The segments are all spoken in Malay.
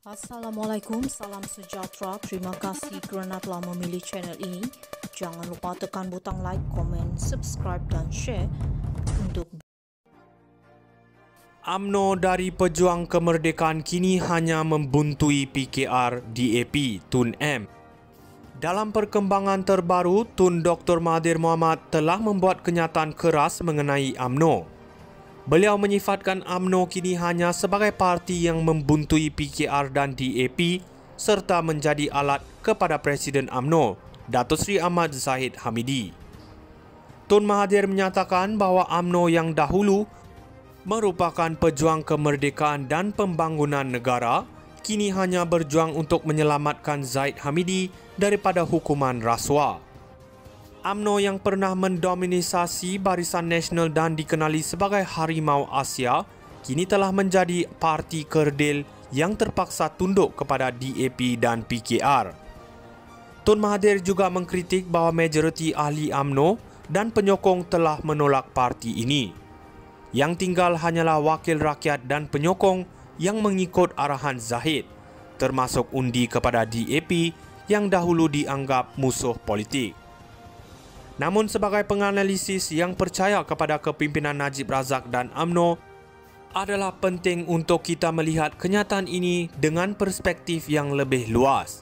Assalamualaikum, salam sejahtera. Terima kasih kerana telah memilih channel ini. Jangan lupa tekan butang like, komen, subscribe dan share untuk UMNO dari Pejuang Kemerdekaan kini hanya membuntui PKR DAP Tun M. Dalam perkembangan terbaru, Tun Dr. Mahathir Mohamad telah membuat kenyataan keras mengenai UMNO. Beliau menyifatkan UMNO kini hanya sebagai parti yang membuntui PKR dan DAP serta menjadi alat kepada Presiden UMNO, Datuk Seri Ahmad Zahid Hamidi. Tun Mahathir menyatakan bahawa UMNO yang dahulu merupakan pejuang kemerdekaan dan pembangunan negara, kini hanya berjuang untuk menyelamatkan Zahid Hamidi daripada hukuman rasuah. UMNO yang pernah mendominisasi Barisan Nasional dan dikenali sebagai Harimau Asia, kini telah menjadi parti kerdil yang terpaksa tunduk kepada DAP dan PKR. Tun Mahathir juga mengkritik bahawa majoriti ahli UMNO dan penyokong telah menolak parti ini. Yang tinggal hanyalah wakil rakyat dan penyokong yang mengikut arahan Zahid, termasuk undi kepada DAP yang dahulu dianggap musuh politik. Namun sebagai penganalisis yang percaya kepada kepimpinan Najib Razak dan UMNO, adalah penting untuk kita melihat kenyataan ini dengan perspektif yang lebih luas.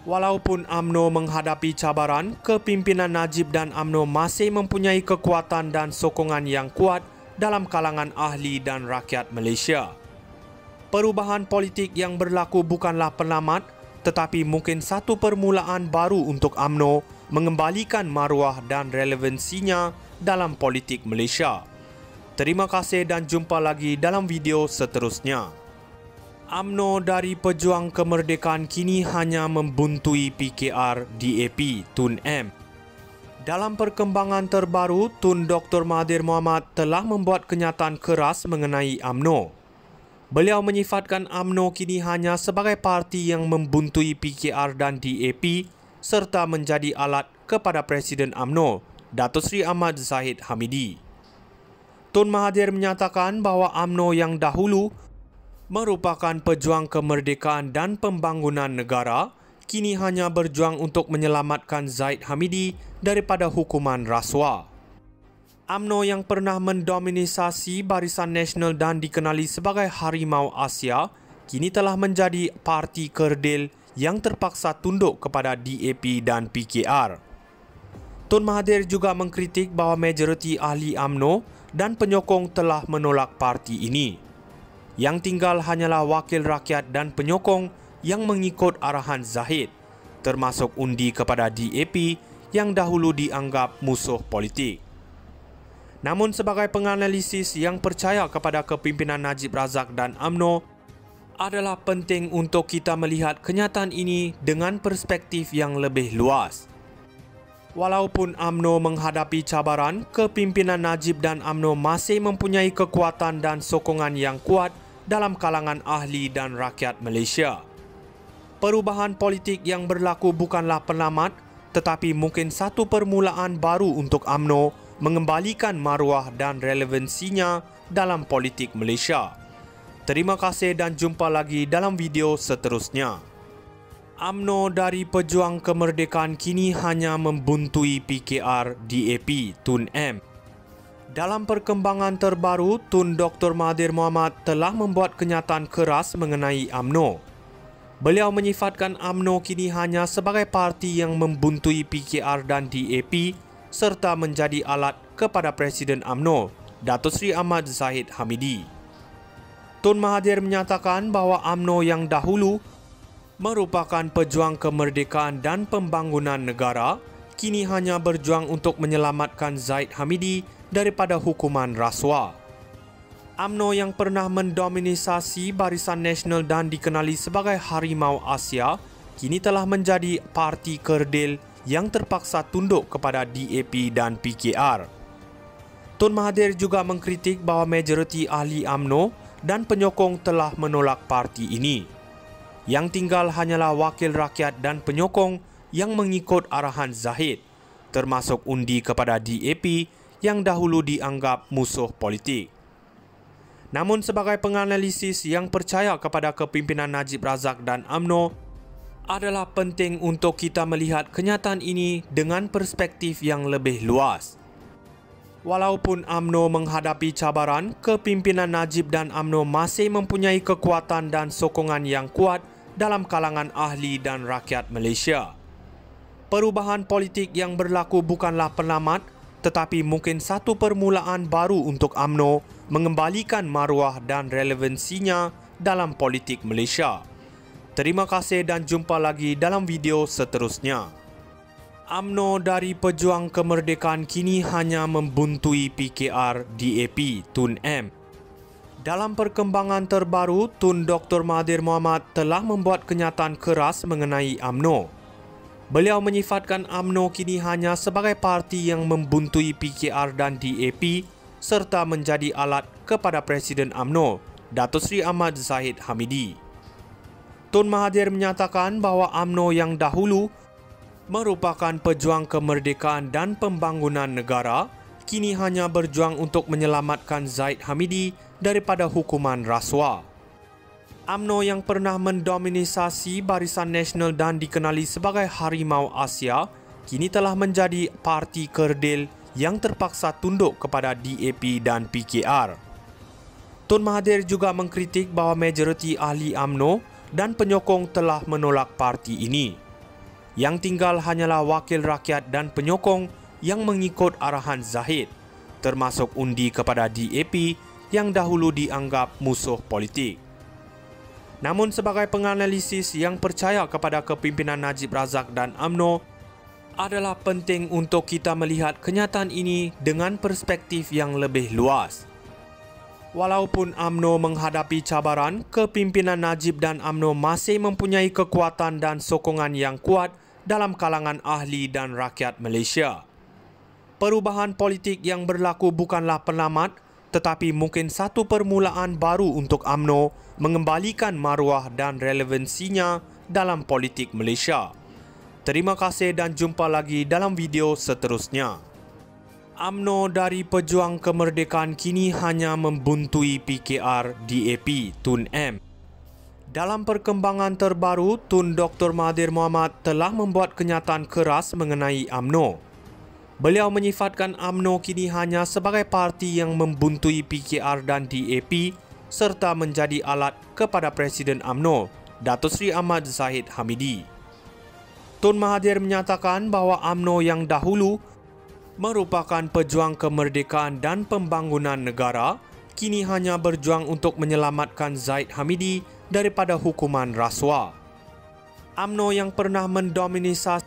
Walaupun UMNO menghadapi cabaran, kepimpinan Najib dan UMNO masih mempunyai kekuatan dan sokongan yang kuat dalam kalangan ahli dan rakyat Malaysia. Perubahan politik yang berlaku bukanlah penyelamat, tetapi mungkin satu permulaan baru untuk UMNO mengembalikan maruah dan relevansinya dalam politik Malaysia. Terima kasih dan jumpa lagi dalam video seterusnya. UMNO dari Pejuang Kemerdekaan kini hanya membuntui PKR DAP Tun M. Dalam perkembangan terbaru, Tun Dr. Mahathir Mohamad telah membuat kenyataan keras mengenai UMNO. Beliau menyifatkan UMNO kini hanya sebagai parti yang membuntui PKR dan DAP serta menjadi alat kepada Presiden UMNO, Datuk Seri Ahmad Zahid Hamidi. Tun Mahathir menyatakan bahawa UMNO yang dahulu merupakan pejuang kemerdekaan dan pembangunan negara, kini hanya berjuang untuk menyelamatkan Zahid Hamidi daripada hukuman rasuah. UMNO yang pernah mendominisasi Barisan Nasional dan dikenali sebagai Harimau Asia, kini telah menjadi parti kerdil yang terpaksa tunduk kepada DAP dan PKR. Tun Mahathir juga mengkritik bahawa majoriti ahli UMNO dan penyokong telah menolak parti ini. Yang tinggal hanyalah wakil rakyat dan penyokong yang mengikut arahan Zahid, termasuk undi kepada DAP yang dahulu dianggap musuh politik. Namun sebagai penganalisis yang percaya kepada kepimpinan Najib Razak dan UMNO, adalah penting untuk kita melihat kenyataan ini dengan perspektif yang lebih luas. Walaupun UMNO menghadapi cabaran, kepimpinan Najib dan UMNO masih mempunyai kekuatan dan sokongan yang kuat dalam kalangan ahli dan rakyat Malaysia. Perubahan politik yang berlaku bukanlah penyelamat, tetapi mungkin satu permulaan baru untuk UMNO mengembalikan maruah dan relevansinya dalam politik Malaysia. Terima kasih dan jumpa lagi dalam video seterusnya. UMNO dari Pejuang Kemerdekaan kini hanya membuntui PKR DAP Tun M. Dalam perkembangan terbaru, Tun Dr. Mahathir Mohamad telah membuat kenyataan keras mengenai UMNO. Beliau menyifatkan UMNO kini hanya sebagai parti yang membuntui PKR dan DAP serta menjadi alat kepada Presiden UMNO, Datuk Seri Ahmad Zahid Hamidi. Tun Mahathir menyatakan bahawa UMNO yang dahulu merupakan pejuang kemerdekaan dan pembangunan negara, kini hanya berjuang untuk menyelamatkan Zahid Hamidi daripada hukuman rasuah. UMNO yang pernah mendominisasi Barisan Nasional dan dikenali sebagai Harimau Asia, kini telah menjadi parti kerdil yang terpaksa tunduk kepada DAP dan PKR. Tun Mahathir juga mengkritik bahawa majoriti ahli UMNO dan penyokong telah menolak parti ini. Yang tinggal hanyalah wakil rakyat dan penyokong yang mengikut arahan Zahid, termasuk undi kepada DAP yang dahulu dianggap musuh politik. Namun sebagai penganalisis yang percaya kepada kepimpinan Najib Razak dan UMNO, adalah penting untuk kita melihat kenyataan ini dengan perspektif yang lebih luas. Walaupun UMNO menghadapi cabaran, kepimpinan Najib dan UMNO masih mempunyai kekuatan dan sokongan yang kuat dalam kalangan ahli dan rakyat Malaysia. Perubahan politik yang berlaku bukanlah penamat, tetapi mungkin satu permulaan baru untuk UMNO mengembalikan maruah dan relevansinya dalam politik Malaysia. Terima kasih dan jumpa lagi dalam video seterusnya. UMNO dari Pejuang Kemerdekaan kini hanya membuntui PKR DAP Tun M. Dalam perkembangan terbaru, Tun Dr. Mahathir Mohamad telah membuat kenyataan keras mengenai UMNO. Beliau menyifatkan UMNO kini hanya sebagai parti yang membuntui PKR dan DAP serta menjadi alat kepada Presiden UMNO, Datuk Seri Ahmad Zahid Hamidi. Tun Mahathir menyatakan bahawa UMNO yang dahulu merupakan pejuang kemerdekaan dan pembangunan negara, kini hanya berjuang untuk menyelamatkan Zahid Hamidi daripada hukuman rasuah. UMNO yang pernah mendominasi Barisan Nasional dan dikenali sebagai Harimau Asia, kini telah menjadi parti kerdil yang terpaksa tunduk kepada DAP dan PKR. Tun Mahathir juga mengkritik bahawa majoriti ahli UMNO dan penyokong telah menolak parti ini. Yang tinggal hanyalah wakil rakyat dan penyokong yang mengikut arahan Zahid, termasuk undi kepada DAP yang dahulu dianggap musuh politik. Namun sebagai penganalisis yang percaya kepada kepimpinan Najib Razak dan UMNO, adalah penting untuk kita melihat kenyataan ini dengan perspektif yang lebih luas. Walaupun UMNO menghadapi cabaran, kepimpinan Najib dan UMNO masih mempunyai kekuatan dan sokongan yang kuat dalam kalangan ahli dan rakyat Malaysia. Perubahan politik yang berlaku bukanlah penamat, tetapi mungkin satu permulaan baru untuk UMNO mengembalikan maruah dan relevansinya dalam politik Malaysia. Terima kasih dan jumpa lagi dalam video seterusnya. UMNO dari Pejuang Kemerdekaan kini hanya membuntui PKR DAP Tun M. Dalam perkembangan terbaru, Tun Dr. Mahathir Mohamad telah membuat kenyataan keras mengenai UMNO. Beliau menyifatkan UMNO kini hanya sebagai parti yang membuntui PKR dan DAP serta menjadi alat kepada Presiden UMNO, Datuk Seri Ahmad Zahid Hamidi. Tun Mahathir menyatakan bahawa UMNO yang dahulu merupakan pejuang kemerdekaan dan pembangunan negara, kini hanya berjuang untuk menyelamatkan Zahid Hamidi daripada hukuman rasuah. UMNO yang pernah mendominasi